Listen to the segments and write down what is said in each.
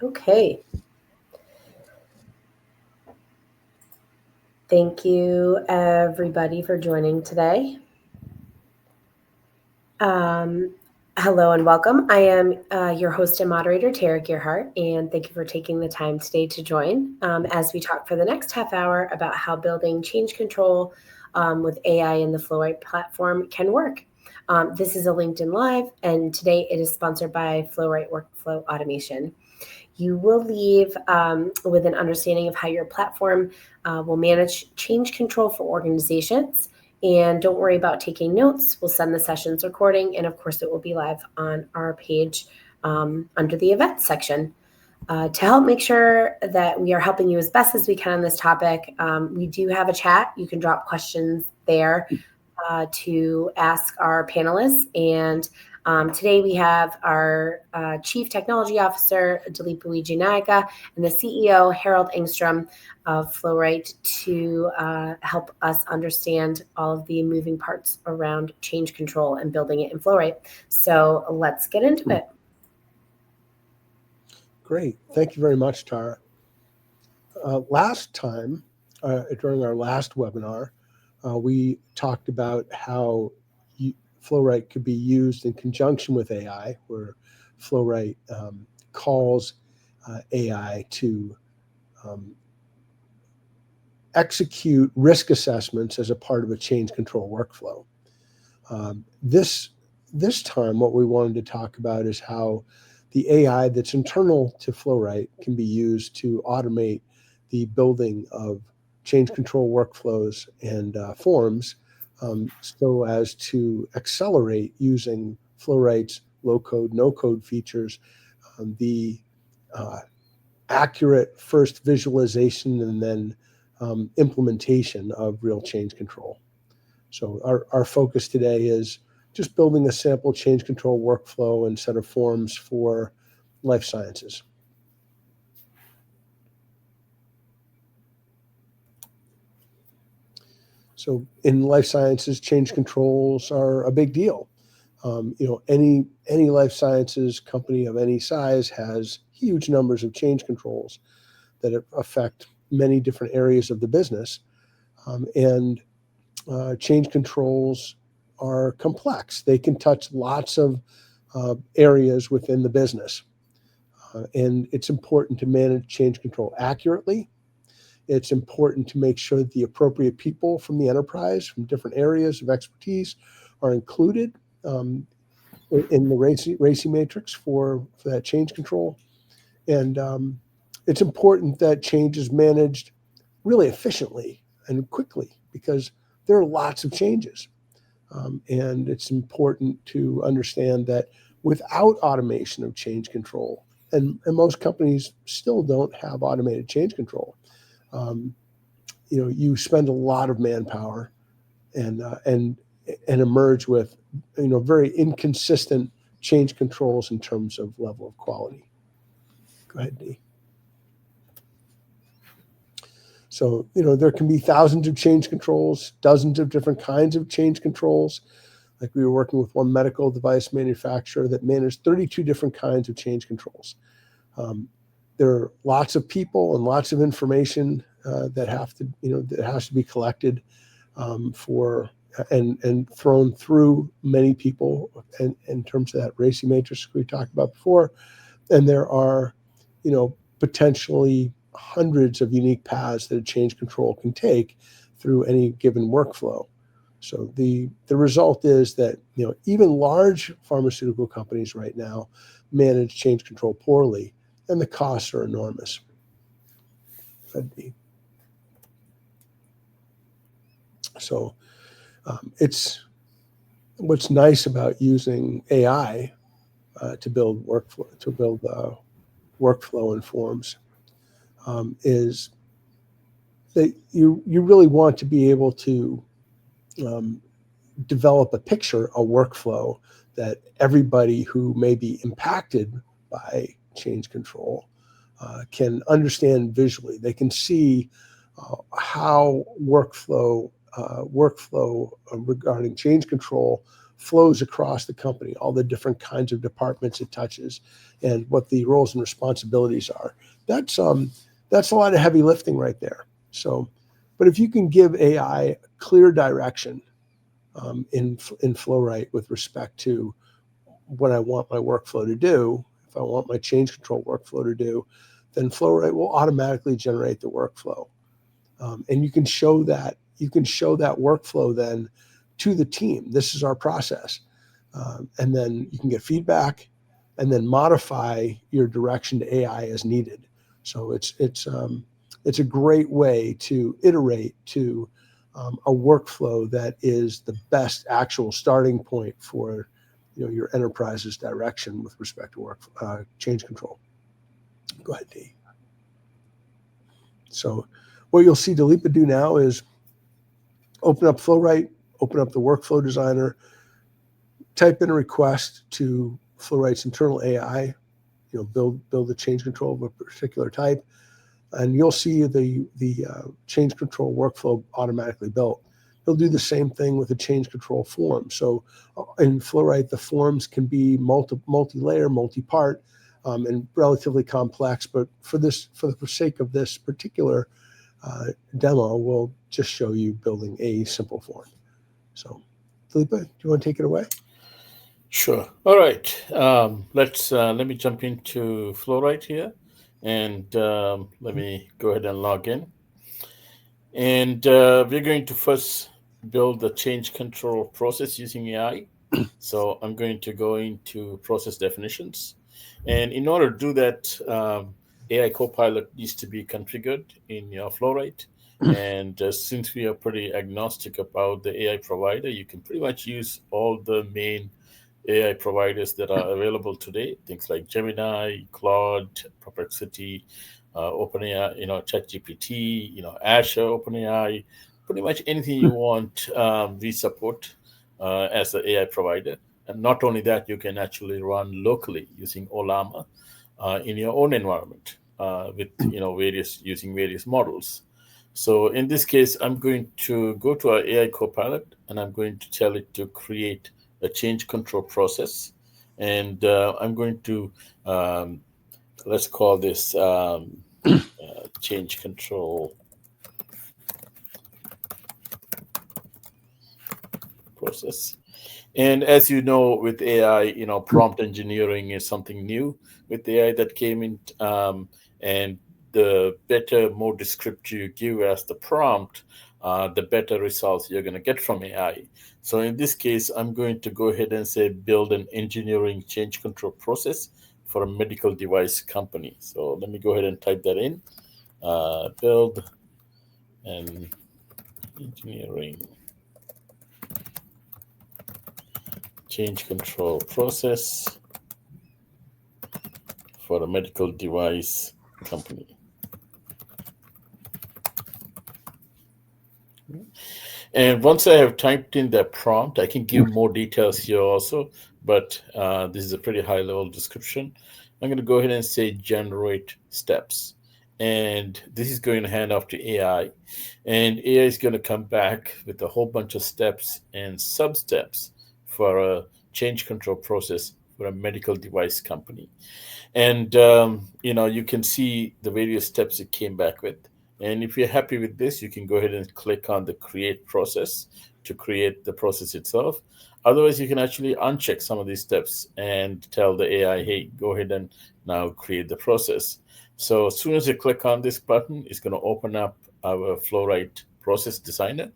Okay. Thank you, everybody, for joining today. Um, Hello and welcome. I am your host and moderator, Tara Gearhart, and thank you for taking the time today to join as we talk for the next half hour about how building change control with AI in the FlowWright platform can work. This is a LinkedIn Live, and today it is sponsored by FlowWright Workflow Automation. You will leave with an understanding of how your platform will manage change control for organizations. And don't worry about taking notes. We'll send the sessions recording, and of course, it will be live on our page under the events section. To help make sure that we are helping you as best as we can on this topic, we do have a chat. You can drop questions there to ask our panelists. And today we have our Chief Technology Officer, Dilip Luigi Naika, and the CEO, Harold Engstrom of FlowWright to help us understand all of the moving parts around change control and building it in FlowWright. So let's get into it. Great. Thank you very much, Tara. Last time, during our last webinar, we talked about how FlowWright could be used in conjunction with AI, where FlowWright calls AI to execute risk assessments as a part of a change control workflow. This time, what we wanted to talk about is how the AI that's internal to FlowWright can be used to automate the building of change control workflows and forms so as to accelerate using FlowWright's low-code, no-code features, the accurate first visualization and then implementation of real change control. So our focus today is just building a sample change control workflow and set of forms for life sciences. So in life sciences, change controls are a big deal. Any life sciences company of any size has huge numbers of change controls that affect many different areas of the business. And change controls are complex. They can touch lots of areas within the business. And it's important to manage change control accurately. It's important to make sure that the appropriate people from the enterprise, from different areas of expertise, are included in the RACI matrix for that change control. And it's important that change is managed really efficiently and quickly because there are lots of changes. And it's important to understand that without automation of change control, and most companies still don't have automated change control, you spend a lot of manpower and emerge with very inconsistent change controls in terms of level of quality. Go ahead, Dee. So, there can be thousands of change controls, dozens of different kinds of change controls. Like we were working with one medical device manufacturer that managed 32 different kinds of change controls. There are lots of people and lots of information that has to be collected and thrown through many people in terms of that RACI matrix we talked about before. And there are, potentially hundreds of unique paths that a change control can take through any given workflow. So the result is that even large pharmaceutical companies right now manage change control poorly, and the costs are enormous. So it's what's nice about using AI to build workflow and forms is that you really want to be able to develop a picture, a workflow that everybody who may be impacted by change control can understand visually. They can see how workflow regarding change control flows across the company, all the different kinds of departments it touches, and what the roles and responsibilities are. That's a lot of heavy lifting right there. So, but if you can give AI clear direction in FlowWright with respect to what I want my workflow to do, if I want my change control workflow to do, then FlowWright will automatically generate the workflow. And you can show that workflow then to the team. This is our process. And then you can get feedback and then modify your direction to AI as needed. So it's a great way to iterate to a workflow that is the best actual starting point for your enterprise's direction with respect to change control. Go ahead, Dee. So what you'll see Dilipa do now is open up FlowWright, open up the workflow designer, type in a request to FlowWright's internal AI, build a change control of a particular type, and you'll see the change control workflow automatically built. You'll do the same thing with a change control form. So in FlowWright, the forms can be multi-layer, multi-part, and relatively complex. But for the sake of this particular demo, we'll just show you building a simple form. So, Felipe, do you want to take it away? Sure. All right. Let me jump into FlowWright here, and let me go ahead and log in. And we're going to first build the change control process using AI. So I'm going to go into process definitions. And in order to do that, AI Copilot needs to be configured in your FlowWright. And since we are pretty agnostic about the AI provider, you can pretty much use all the main AI providers that are available today, things like Gemini, Claude, Perplexity, OpenAI, ChatGPT, Azure, OpenAI, pretty much anything you want, we support as an AI provider. And not only that, you can actually run locally using Olama in your own environment with using various models. So in this case, I'm going to go to our AI Copilot and I'm going to tell it to create a change control process. And I'm going to, let's call this change control process. And as you know, with AI, prompt engineering is something new with AI that came in. And the better, more descriptive you give as the prompt, the better results you're going to get from AI. So in this case, I'm going to go ahead and say build an engineering change control process for a medical device company. So let me go ahead and type that in. Build an engineering change control process for a medical device company. And once I have typed in that prompt, I can give more details here also, but this is a pretty high level description. I'm going to go ahead and say generate steps. And this is going to hand off to AI. And AI is going to come back with a whole bunch of steps and sub-steps for a change control process for a medical device company. And, you can see the various steps it came back with. And if you're happy with this, you can go ahead and click on the create process to create the process itself. Otherwise, you can actually uncheck some of these steps and tell the AI, hey, go ahead and now create the process. So as soon as you click on this button, it's going to open up our FlowWright process designer.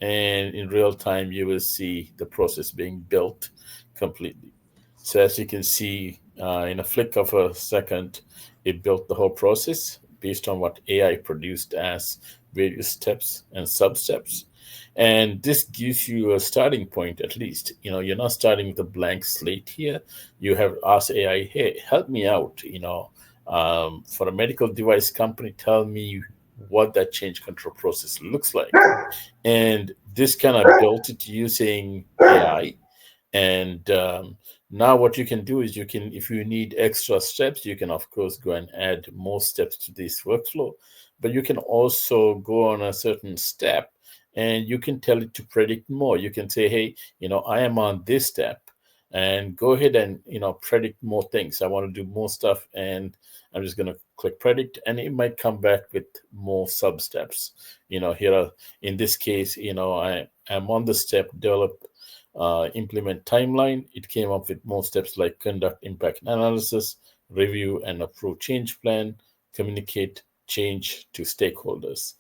And in real time, you will see the process being built completely. So as you can see, in a flick of a second, it built the whole process based on what AI produced as various steps and sub-steps. And this gives you a starting point, at least. You're not starting with a blank slate here. You have asked AI, hey, help me out, for a medical device company, tell me what that change control process looks like. And this kind of built it using AI. And now what you can do is if you need extra steps, you can, of course, go and add more steps to this workflow. But you can also go on a certain step and you can tell it to predict more. You can say, hey, I am on this step, and go ahead and predict more things. I want to do more stuff, and I'm just going to click predict, and it might come back with more sub steps. Here are, in this case, I am on the step develop, implement timeline. It came up with more steps like conduct impact analysis, review and approve change plan, communicate change to stakeholders.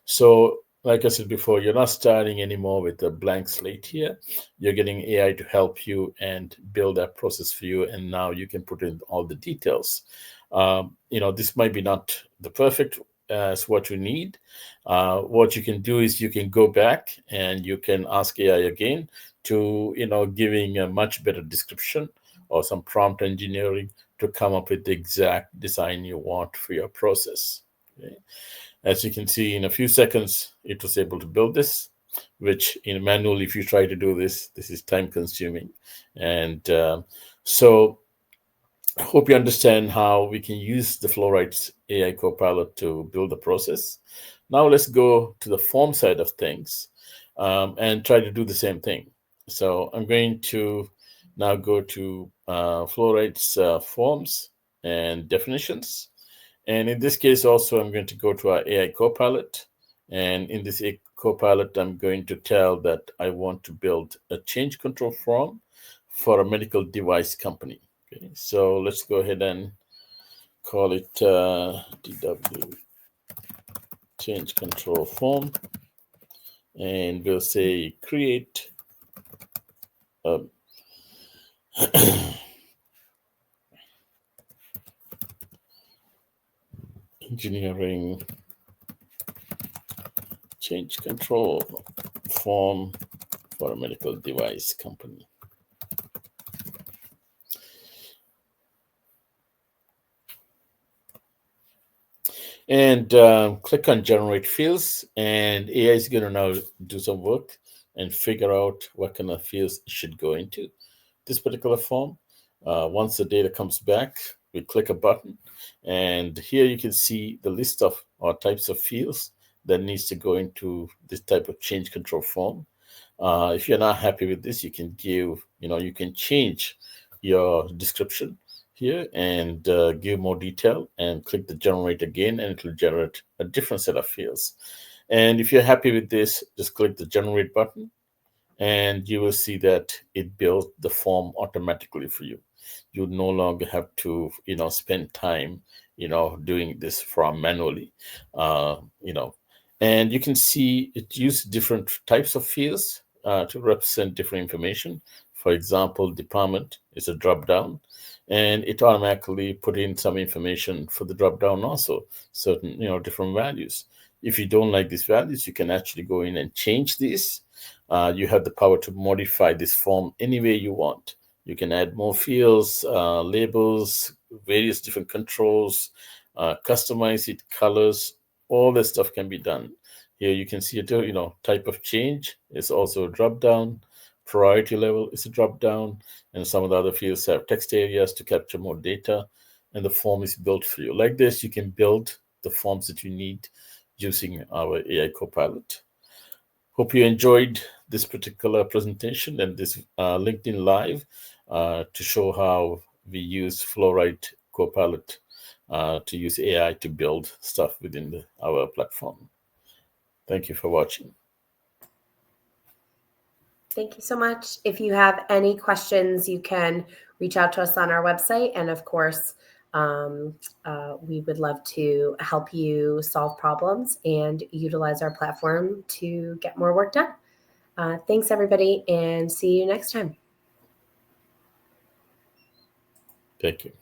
So like I said before, you're not starting anymore with a blank slate here. You're getting AI to help you and build that process for you, and now you can put in all the details. This might be not the perfect as what you need. What you can do is you can go back and you can ask AI again to giving a much better description or some prompt engineering to come up with the exact design you want for your process. Okay? As you can see, in a few seconds, it was able to build this, which in manual, if you try to do this is time consuming. And so I hope you understand how we can use the FlowWright AI Copilot to build the process. Now let's go to the form side of things and try to do the same thing. So I'm going to now go to FlowWright's forms and definitions. And in this case, also, I'm going to go to our AI Copilot. And in this AI Copilot, I'm going to tell that I want to build a change control form for a medical device company. Okay, so let's go ahead and call it DW change control form. And we'll say create a engineering change control form for a medical device company. And click on generate fields, and AI is going to now do some work and figure out what kind of fields it should go into this particular form. Once the data comes back, we click a button, and here you can see the list of types of fields that needs to go into this type of change control form. If you're not happy with this, you can give, you can change your description here and give more detail, and click the generate again, and it will generate a different set of fields. And if you're happy with this, just click the generate button, and you will see that it built the form automatically for you. You no longer have to spend time doing this from manually. And you can see it used different types of fields to represent different information. For example, department is a drop down, and it automatically put in some information for the drop down also, certain different values. If you don't like these values, you can actually go in and change these. You have the power to modify this form any way you want. You can add more fields, labels, various different controls, customize it, colors, all that stuff can be done. Here you can see a type of change is also a drop down. Priority level is a drop down, and some of the other fields have text areas to capture more data, and the form is built for you. Like this, you can build the forms that you need using our AI Copilot. Hope you enjoyed this particular presentation and this LinkedIn Live to show how we use FlowWright Copilot to use AI to build stuff within our platform. Thank you for watching. Thank you so much. If you have any questions, you can reach out to us on our website. And of course, we would love to help you solve problems and utilize our platform to get more work done. Thanks, everybody, and see you next time. Thank you.